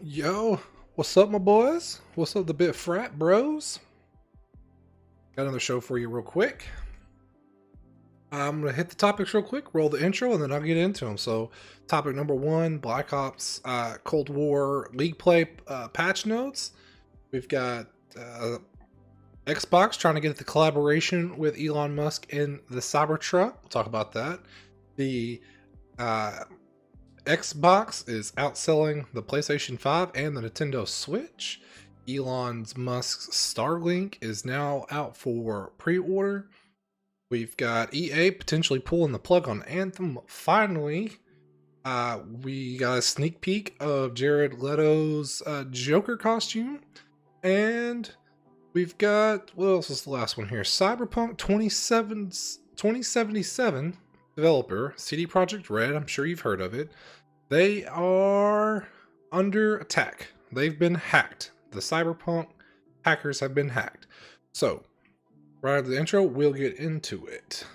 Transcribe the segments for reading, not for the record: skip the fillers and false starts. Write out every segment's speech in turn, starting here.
Yo, what's up, my boys? What's up, the bit frat bros? Got another show for you real quick. I'm gonna hit the topics real quick, roll the intro, and then I'll get into them. So, topic number one: Black Ops Cold War League play patch notes. We've got Xbox trying to get the collaboration with Elon Musk in the Cybertruck. We'll talk about that. The Xbox is outselling the PlayStation 5 and the Nintendo Switch. Elon Musk's Starlink is now out for pre-order. We've got EA potentially pulling the plug on Anthem. Finally, we got a sneak peek of Jared Leto's Joker costume. And we've got, what else is the last one here? Cyberpunk 2077 developer, CD Projekt Red, I'm sure you've heard of it. They are under attack. They've been hacked. The Cyberpunk hackers have been hacked. So, right after the intro, we'll get into it.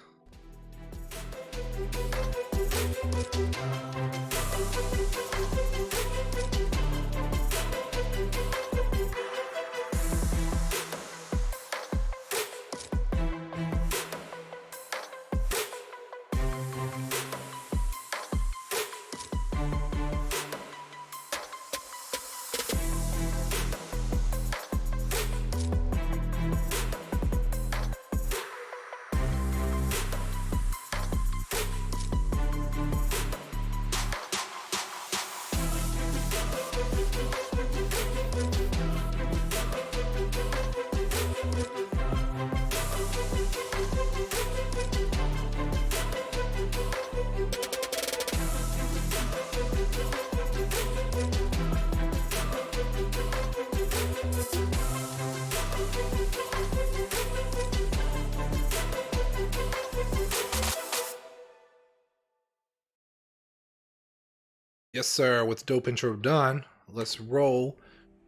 Yes, sir. With dope intro done, let's roll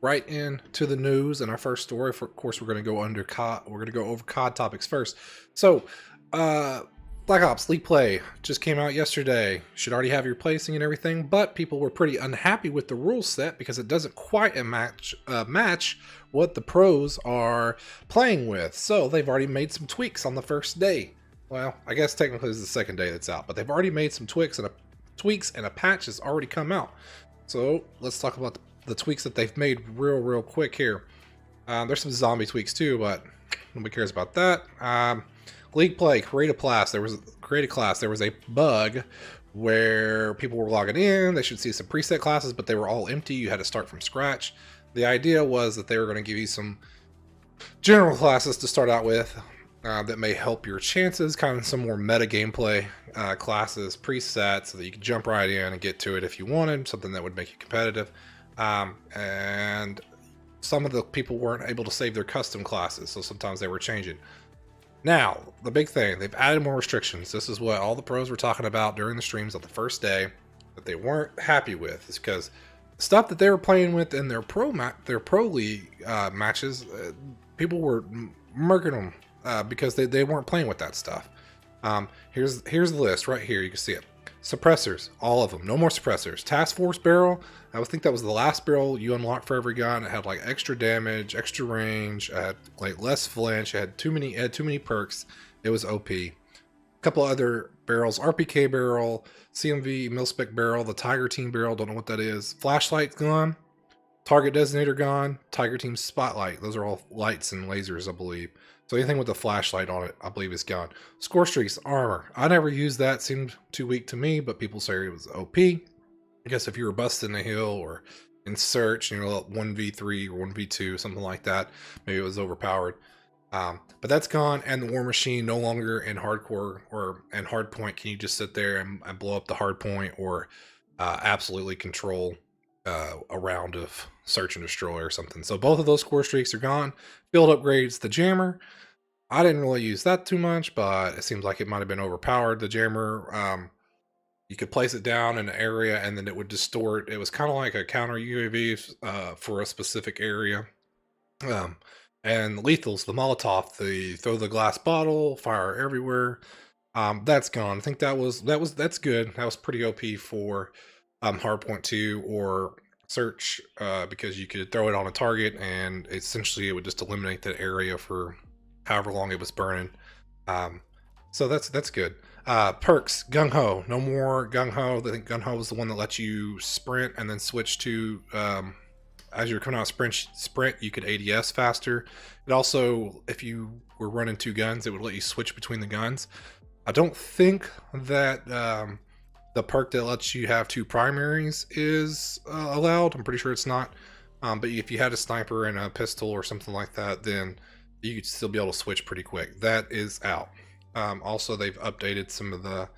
right into the news and our first story. Of course, we're going to go under COD. We're going to go over COD topics first. So, Black Ops League Play just came out yesterday. Should already have your placing and everything, but people were pretty unhappy with the rule set because it doesn't quite match what the pros are playing with. So they've already made some tweaks on the first day. Well, I guess technically it's the second day that's out, but they've already made some tweaks and a patch has already come out. So let's talk about the tweaks that they've made real quick here. There's some zombie tweaks too, but nobody cares about that. League play, create a class. There was a bug where people were logging in. They should see some preset classes, but they were all empty. You had to start from scratch. The idea was that they were going to give you some general classes to start out with that may help your chances, kind of some more meta gameplay classes, presets, so that you can jump right in and get to it if you wanted, something that would make you competitive. And some of the people weren't able to save their custom classes, so sometimes they were changing. Now, the big thing, they've added more restrictions. This is what all the pros were talking about during the streams on the first day that they weren't happy with, is because stuff that they were playing with in their pro league matches, people were murking them because they weren't playing with that stuff. Here's the list right here. You can see it. Suppressors, all of them. No more suppressors. Task Force barrel. I would think that was the last barrel you unlocked for every gun. It had like extra damage, extra range. It had like less flinch. It had too many perks. It was OP. A couple other barrels: RPK barrel, CMV mil-spec barrel, the Tiger Team barrel. Don't know what that is. Flashlight's gone. Target designator gone. Tiger Team spotlight. Those are all lights and lasers, I believe. So anything with the flashlight on it, I believe, is gone. Score streaks, armor. I never used that. Seemed too weak to me, but people say it was OP. I guess if you were busting the hill or in search, 1v3 or 1v2, something like that, maybe it was overpowered. But that's gone, and the War Machine no longer in hardcore or in hardpoint. Can you just sit there and blow up the hardpoint or absolutely control a round of search and destroy or something? So both of those score streaks are gone. Field upgrades, the jammer. I didn't really use that too much, but it seems like it might have been overpowered. The jammer, you could place it down in an area and then it would distort. It was kind of like a counter UAV for a specific area. And lethals, the Molotov, the throw the glass bottle, fire everywhere. That's gone. I think that's good. That was pretty OP for Hardpoint 2 or search because you could throw it on a target and essentially it would just eliminate that area for however long it was burning. Um, so that's good. Perks, Gung Ho. No more Gung Ho. I think Gung Ho is the one that lets you sprint and then switch to as you're coming out of sprint, you could ADS faster. It also, if you were running two guns, it would let you switch between the guns. I don't think that the perk that lets you have two primaries is allowed. I'm pretty sure it's not. But if you had a sniper and a pistol or something like that, then you could still be able to switch pretty quick. That is out. Also, they've updated some of the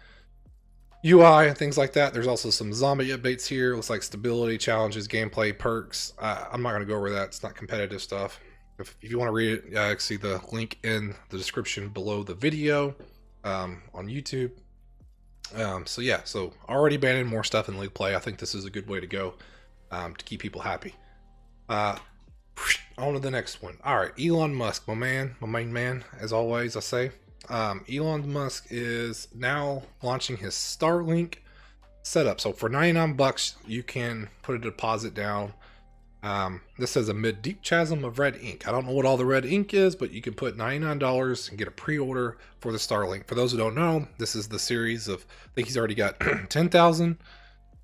UI and things like that. There's also some zombie updates here. It looks like stability, challenges, gameplay, perks. I'm not going to go over that. It's not competitive stuff. If you want to read it, see the link in the description below the video on YouTube. So yeah, so already banning more stuff in League play. I think this is a good way to go to keep people happy. On to the next one. All right, Elon Musk, my main man, as always, I say. Elon Musk is now launching his Starlink setup. So for 99 bucks, you can put a deposit down. This says amid deep chasm of red ink. I don't know what all the red ink is, but you can put $99 and get a pre-order for the Starlink. For those who don't know, this is the series of, I think he's already got 10,000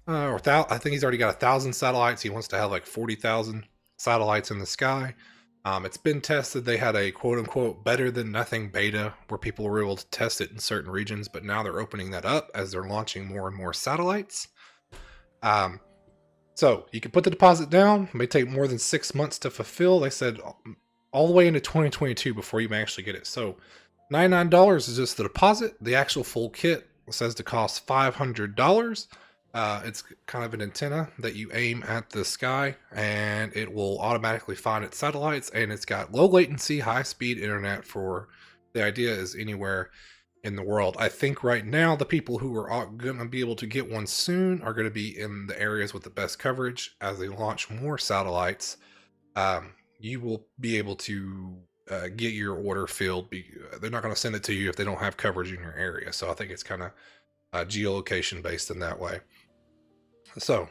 I think he's already got 1,000 satellites. He wants to have like 40,000 satellites in the sky. It's been tested. They had a quote-unquote better than nothing beta where people were able to test it in certain regions, but now they're opening that up as they're launching more and more satellites. So you can put the deposit down. It may take more than 6 months to fulfill. They said all the way into 2022 before you may actually get it. So $99 is just the deposit. The actual full kit says to cost $500. It's kind of an antenna that you aim at the sky and it will automatically find its satellites, and it's got low latency, high speed internet for, the idea is anywhere in the world. I think right now the people who are going to be able to get one soon are going to be in the areas with the best coverage. As they launch more satellites, you will be able to get your order filled. They're not going to send it to you if they don't have coverage in your area. So I think it's kind of geolocation based in that way. So,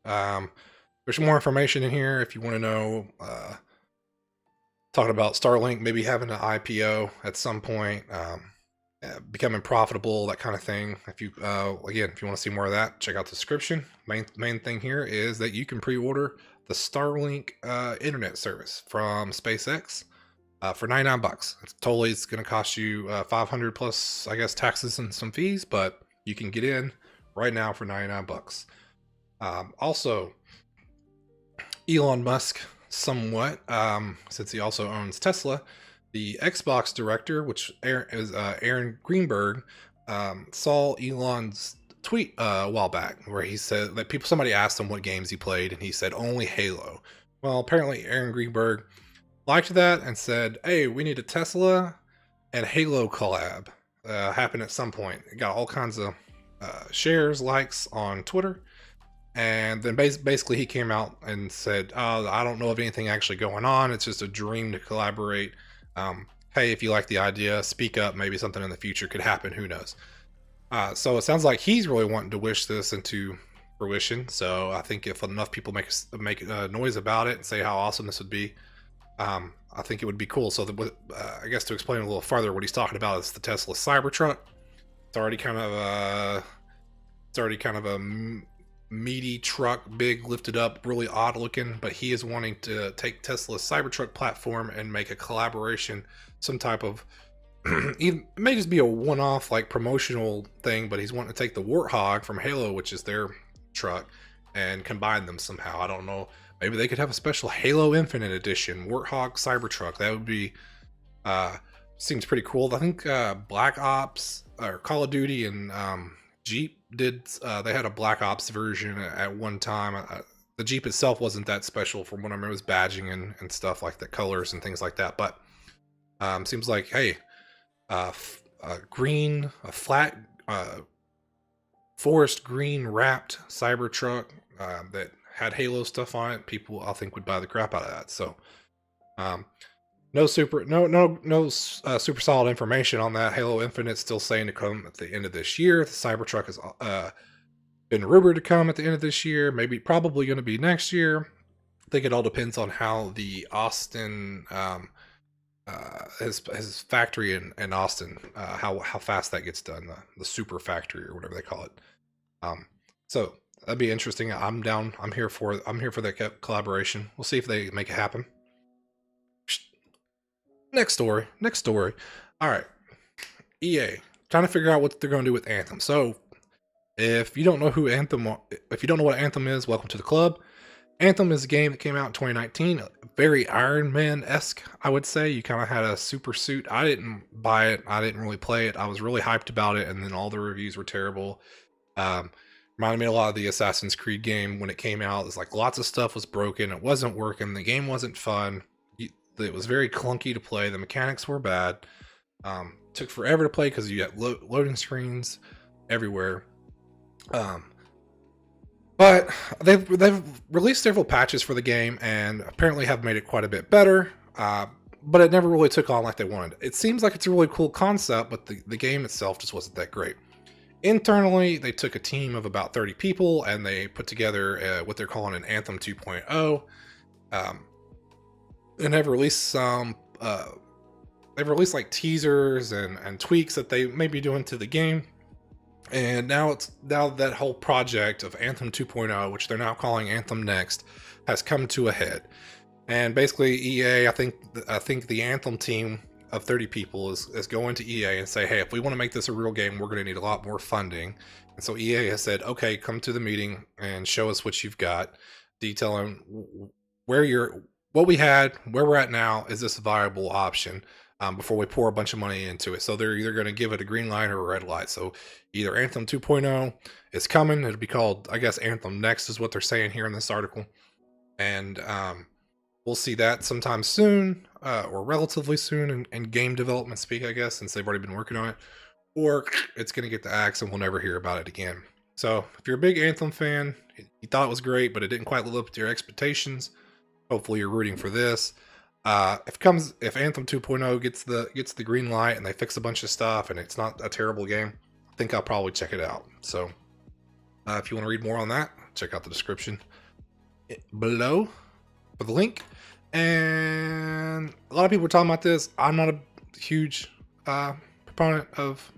there's more information in here if you want to know, talking about Starlink, maybe having an IPO at some point, becoming profitable, that kind of thing. If you, again, if you want to see more of that, check out the description. Main thing here is that you can pre-order the Starlink, internet service from SpaceX, for 99 bucks. It's going to cost you, 500 plus, I guess, taxes and some fees, but you can get in right now for 99 bucks. Also, Elon Musk, somewhat, since he also owns Tesla, the Xbox director, which is Aaron Greenberg, saw Elon's tweet a while back where he said that somebody asked him what games he played, and he said only Halo. Well, apparently Aaron Greenberg liked that and said, hey, we need a Tesla and Halo collab happen at some point. It got all kinds of shares, likes on Twitter. And then basically he came out and said, I don't know of anything actually going on. It's just a dream to collaborate. Hey, if you like the idea, speak up. Maybe something in the future could happen. Who knows? So it sounds like he's really wanting to wish this into fruition. So I think if enough people make a noise about it and say how awesome this would be, I think it would be cool. So I guess to explain a little further, what he's talking about is the Tesla Cybertruck. It's already kind of a meaty truck, big, lifted up, really odd looking, but he is wanting to take Tesla's Cybertruck platform and make a collaboration, some type of it may just be a one-off like promotional thing, but he's wanting to take the Warthog from Halo, which is their truck, and combine them somehow. I don't know, maybe they could have a special Halo Infinite edition Warthog Cybertruck. That would be seems pretty cool. I think Black Ops or Call of Duty and Jeep did, they had a Black Ops version at one time. The Jeep itself wasn't that special from what I remember. It was badging and stuff like the colors and things like that, but seems like, hey, a flat forest green wrapped Cybertruck that had Halo stuff on it, people I think would buy the crap out of that. So no super solid information on that. Halo Infinite still saying to come at the end of this year. The Cybertruck is been rumored to come at the end of this year, maybe probably going to be next year. I think it all depends on how the Austin, his factory in Austin, how fast that gets done, the super factory or whatever they call it. So that'd be interesting. I'm down. I'm here for that collaboration. We'll see if they make it happen. Next story. All right. EA trying to figure out what they're going to do with Anthem. So if you don't know what Anthem is, welcome to the club. Anthem is a game that came out in 2019, very Iron Man-esque, I would say. You kind of had a super suit. I didn't buy it. I didn't really play it. I was really hyped about it, and then all the reviews were terrible. Reminded me a lot of the Assassin's Creed game when it came out. It's like lots of stuff was broken. It wasn't working. The game wasn't fun. It was very clunky to play. The mechanics were bad. Took forever to play because you had loading screens everywhere. But they've released several patches for the game and apparently have made it quite a bit better. But it never really took on like they wanted. It seems like it's a really cool concept, but the game itself just wasn't that great. Internally, they took a team of about 30 people and they put together what they're calling an Anthem 2.0. And have released some they've released like teasers and tweaks that they may be doing to the game. And now that whole project of Anthem 2.0, which they're now calling Anthem Next, has come to a head. And basically EA, I think the Anthem team of 30 people is going to EA and say, hey, if we want to make this a real game, we're going to need a lot more funding. And so EA has said, okay, come to the meeting and show us what you've got, detailing what we had, where we're at now. Is this a viable option? Before we pour a bunch of money into it. So they're either going to give it a green light or a red light. So either Anthem 2.0 is coming. It'll be called, I guess, Anthem Next is what they're saying here in this article. And we'll see that sometime soon, or relatively soon in game development speak, I guess, since they've already been working on it. Or it's going to get the axe and we'll never hear about it again. So if you're a big Anthem fan, you thought it was great, but it didn't quite live up to your expectations, hopefully you're rooting for this. If Anthem 2.0 gets the green light and they fix a bunch of stuff and it's not a terrible game, I think I'll probably check it out. So if you want to read more on that, check out the description below for the link. And a lot of people are talking about this. I'm not a huge proponent of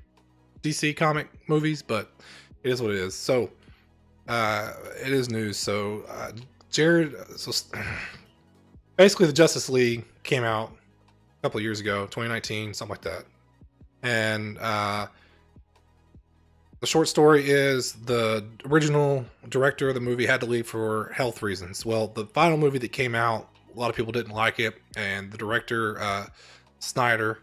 DC comic movies, but it is what it is. So it is news. So basically, the Justice League came out a couple of years ago, 2019, something like that. And the short story is the original director of the movie had to leave for health reasons. Well, the final movie that came out, a lot of people didn't like it. And the director, Zack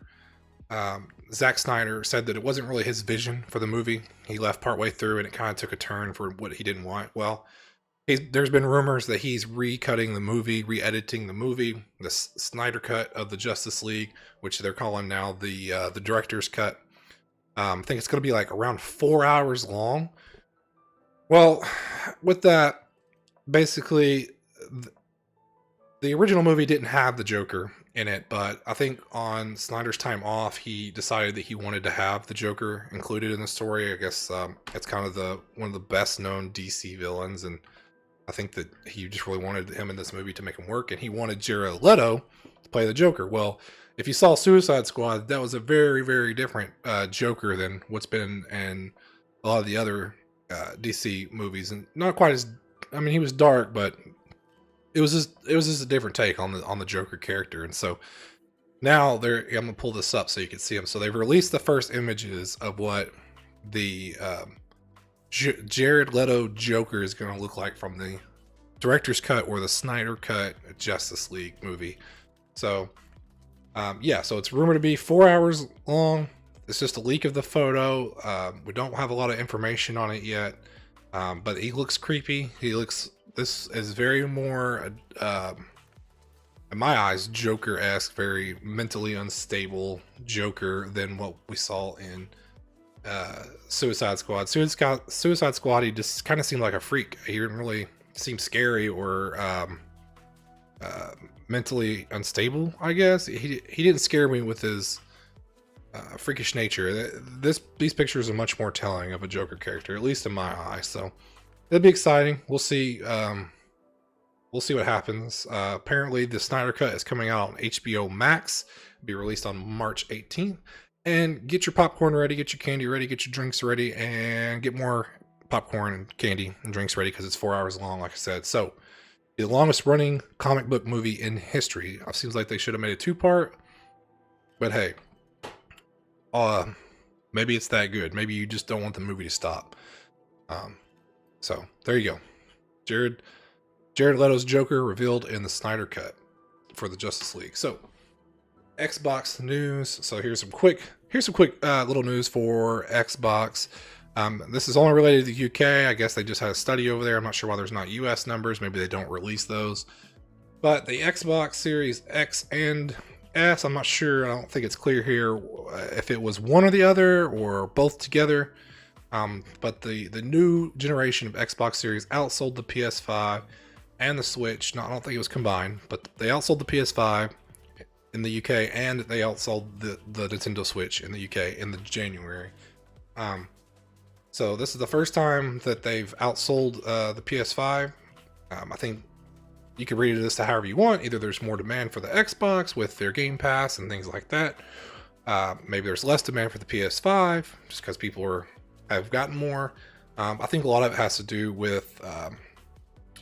Snyder, said that it wasn't really his vision for the movie. He left partway through and it kind of took a turn for what he didn't want. Well, there's been rumors that he's re-editing the movie, the Snyder cut of the Justice League, which they're calling now the director's cut. I think it's going to be like around 4 hours long. Well, with that, basically, the original movie didn't have the Joker in it, but I think on Snyder's time off, he decided that he wanted to have the Joker included in the story. I guess it's kind of one of the best known DC villains, and I think that he just really wanted him in this movie to make him work, and he wanted Jared Leto to play the Joker. Well, if you saw Suicide Squad, that was a very, very different Joker than what's been in a lot of the other DC movies, and not quite as. I mean, he was dark, but it was just a different take on the Joker character. And so now I'm gonna pull this up so you can see him. So they've released the first images of what the Jared Leto Joker is going to look like from the director's cut or the Snyder cut Justice League movie. So so it's rumored to be 4 hours long. It's just a leak of the photo. We don't have a lot of information on it yet, but he looks creepy. This is very more in my eyes Joker-esque, very mentally unstable Joker than what we saw in Suicide Squad. Suicide Squad, he just kind of seemed like a freak. He didn't really seem scary or mentally unstable, I guess. He didn't scare me with his freakish nature. These pictures are much more telling of a Joker character, at least in my eyes. So it'll be exciting. We'll see. We'll see what happens. Apparently, the Snyder Cut is coming out on HBO Max. It'll be released on March 18th. And get your popcorn ready, get your candy ready, get your drinks ready, and get more popcorn and candy and drinks ready because it's 4 hours long, like I said. So, the longest running comic book movie in history. It seems like they should have made a 2-part, but hey, maybe it's that good. Maybe you just don't want the movie to stop. So there you go. Jared Leto's Joker revealed in the Snyder Cut for the Justice League. So Xbox news. So here's some quick little news for Xbox. This is only related to the UK. I guess they just had a study over there. I'm not sure why there's not US numbers. Maybe they don't release those. But the Xbox Series X and S, I'm not sure. I don't think it's clear here if it was one or the other or both together. But the new generation of Xbox Series outsold the PS5 and the Switch. No, I don't think it was combined, but they outsold the PS5 in the UK and they outsold the Nintendo Switch in the UK in the January. So this is the first time that they've outsold the PS5. I think you can read this to however you want. Either there's more demand for the Xbox with their Game Pass and things like that. Maybe there's less demand for the PS5 just because people have gotten more. I think a lot of it has to do with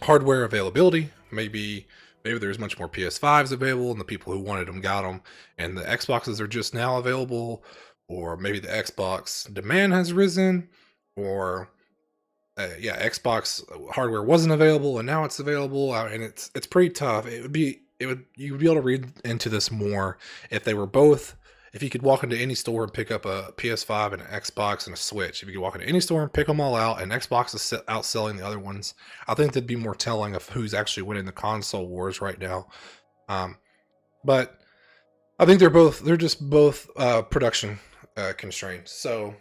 hardware availability. Maybe there's much more PS5s available and the people who wanted them got them, and the Xboxes are just now available, or maybe the Xbox demand has risen, or Xbox hardware wasn't available and now it's available, and it's pretty tough. You'd be able to read into this more if they were both. If you could walk into any store and pick up a PS5 and an Xbox and a Switch, if you could walk into any store and pick them all out, and Xbox is outselling the other ones, I think that'd be more telling of who's actually winning the console wars right now. But I think they're just both production constraints. So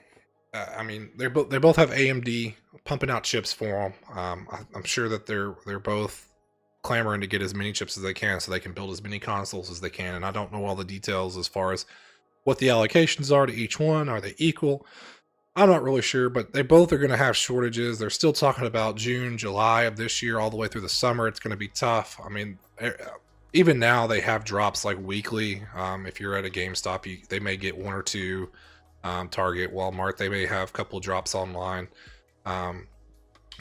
I mean, they both have AMD pumping out chips for them. I'm sure that they're both clamoring to get as many chips as they can so they can build as many consoles as they can. And I don't know all the details as far as what the allocations are to each one. Are they equal? I'm not really sure, but they both are going to have shortages. They're still talking about June, July of this year, all the way through the summer. It's going to be tough. I mean, even now they have drops like weekly. If you're at a GameStop, they may get one or two. Target, Walmart, they may have a couple of drops online.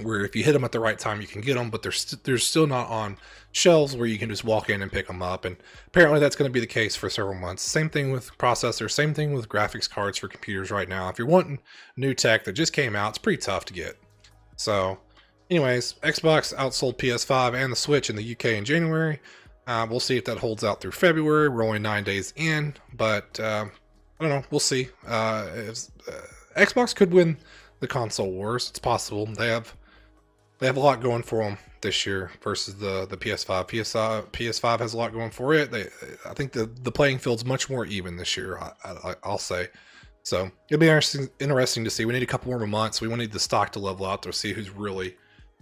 Where if you hit them at the right time, you can get them, but they're still not on shelves where you can just walk in and pick them up. And apparently that's going to be the case for several months. Same thing with processors, same thing with graphics cards for computers right now. If you're wanting new tech that just came out, it's pretty tough to get. So anyways, Xbox outsold PS5 and the Switch in the UK in January. We'll see if that holds out through February. We're only 9 days in, but I don't know. We'll see. Xbox could win the console wars. It's possible. They have a lot going for them this year versus the PS5. PS5 has a lot going for it. I think the playing field's much more even this year. I'll say. So it'll be interesting to see. We need a couple more months. We need the stock to level out to see who's really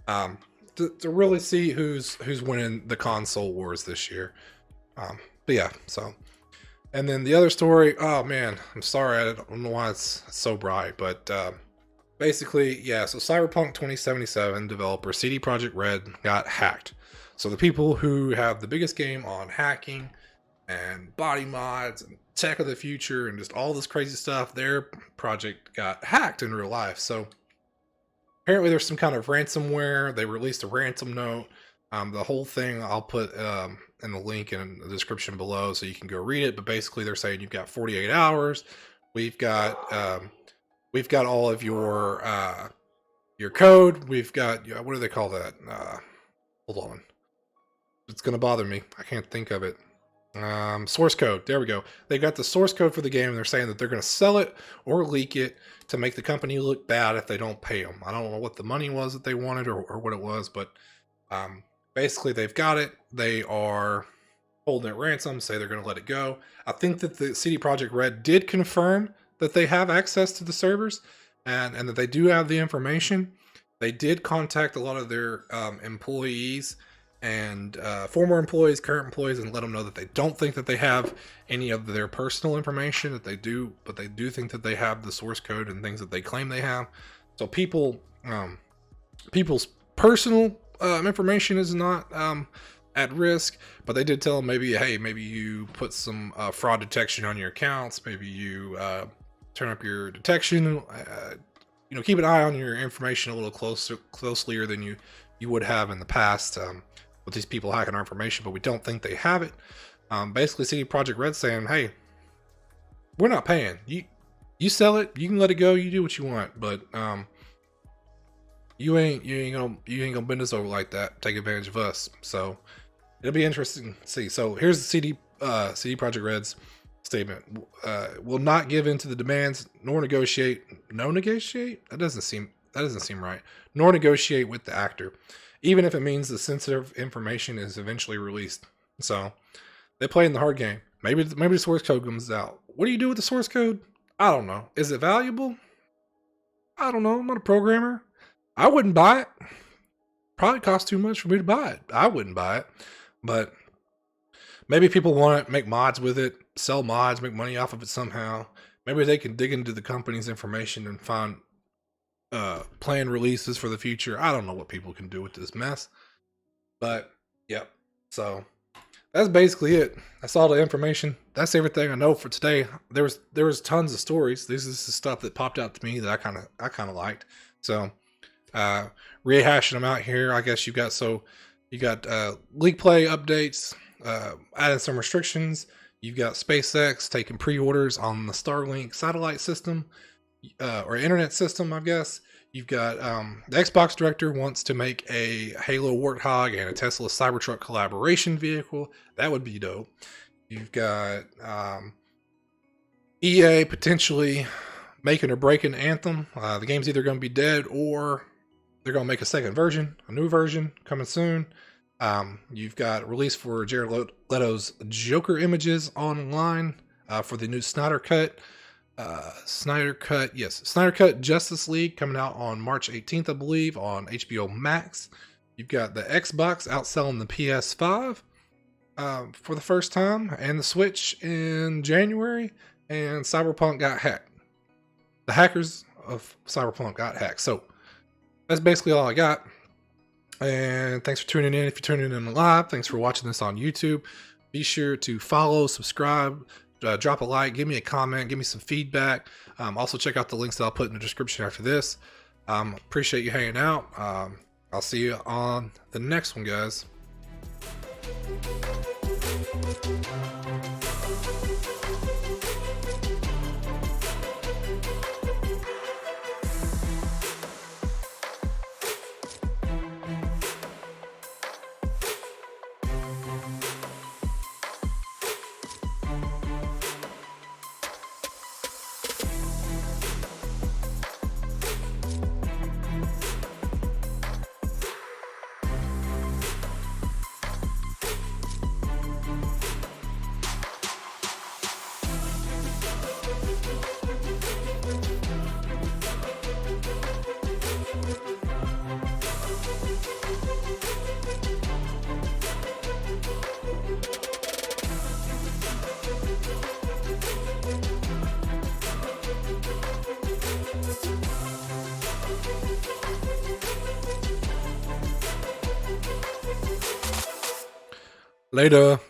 to really see who's winning the console wars this year. But yeah, so. And then the other story, oh man, I'm sorry, I don't know why it's so bright, but basically, yeah, so Cyberpunk 2077 developer CD Projekt Red got hacked. So the people who have the biggest game on hacking and body mods and tech of the future and just all this crazy stuff, their project got hacked in real life. So apparently there's some kind of ransomware. They released a ransom note. The whole thing I'll put in the link in the description below so you can go read it. But basically they're saying you've got 48 hours. We've got all of your code. We've got, what do they call that? Hold on. It's going to bother me. I can't think of it. Source code. There we go. They got the source code for the game, and they're saying that they're going to sell it or leak it to make the company look bad if they don't pay them. I don't know what the money was that they wanted or what it was, but basically they've got it. They are holding it ransom, say they're going to let it go. I think that the CD Projekt Red did confirm that they have access to the servers and that they do have the information. They did contact a lot of their employees and former employees, current employees, and let them know that they don't think that they have any of their personal information, that they do, but they do think that they have the source code and things that they claim they have. So people people's personal information is not at risk, but they did tell them maybe, hey, maybe you put some fraud detection on your accounts, maybe you turn up your detection, keep an eye on your information a little closelier than you would have in the past with these people hacking our information, but we don't think they have it. Basically, CD Projekt Red saying, hey, we're not paying. You sell it, you can let it go, you do what you want, but you ain't gonna bend us over like that, take advantage of us. So it'll be interesting to see. So here's the CD Projekt Red's statement. Will not give in to the demands nor negotiate. No negotiate? That doesn't seem right. Nor negotiate with the actor, even if it means the sensitive information is eventually released. So they play in the hard game. Maybe the source code comes out. What do you do with the source code? I don't know. Is it valuable? I don't know. I'm not a programmer. I wouldn't buy it. Probably costs too much for me to buy it. I wouldn't buy it. But maybe people want to make mods with it, sell mods, make money off of it somehow. Maybe they can dig into the company's information and find planned releases for the future. I don't know what people can do with this mess. But, yep. So that's basically it. That's all the information. That's everything I know for today. There was tons of stories. This is the stuff that popped out to me that I kind of liked. So rehashing them out here. I guess you got league play updates, adding some restrictions. You've got SpaceX taking pre-orders on the Starlink satellite system or internet system, I guess. You've got the Xbox director wants to make a Halo Warthog and a Tesla Cybertruck collaboration vehicle. That would be dope. You've got EA potentially making or breaking Anthem. The game's either going to be dead or they're going to make a new version coming soon. You've got a release for Jared Leto's Joker images online for the new Snyder Cut. Snyder Cut Justice League coming out on March 18th, I believe, on HBO Max. You've got the Xbox outselling the PS5 for the first time, and the Switch in January, and Cyberpunk got hacked. The hackers of Cyberpunk got hacked. So that's basically all I got. And thanks for tuning in. If you're tuning in live, thanks for watching this on YouTube. Be sure to follow, subscribe, drop a like, give me a comment, give me some feedback. Also check out the links that I'll put in the description after this. Appreciate you hanging out. I'll see you on the next one, guys. Later.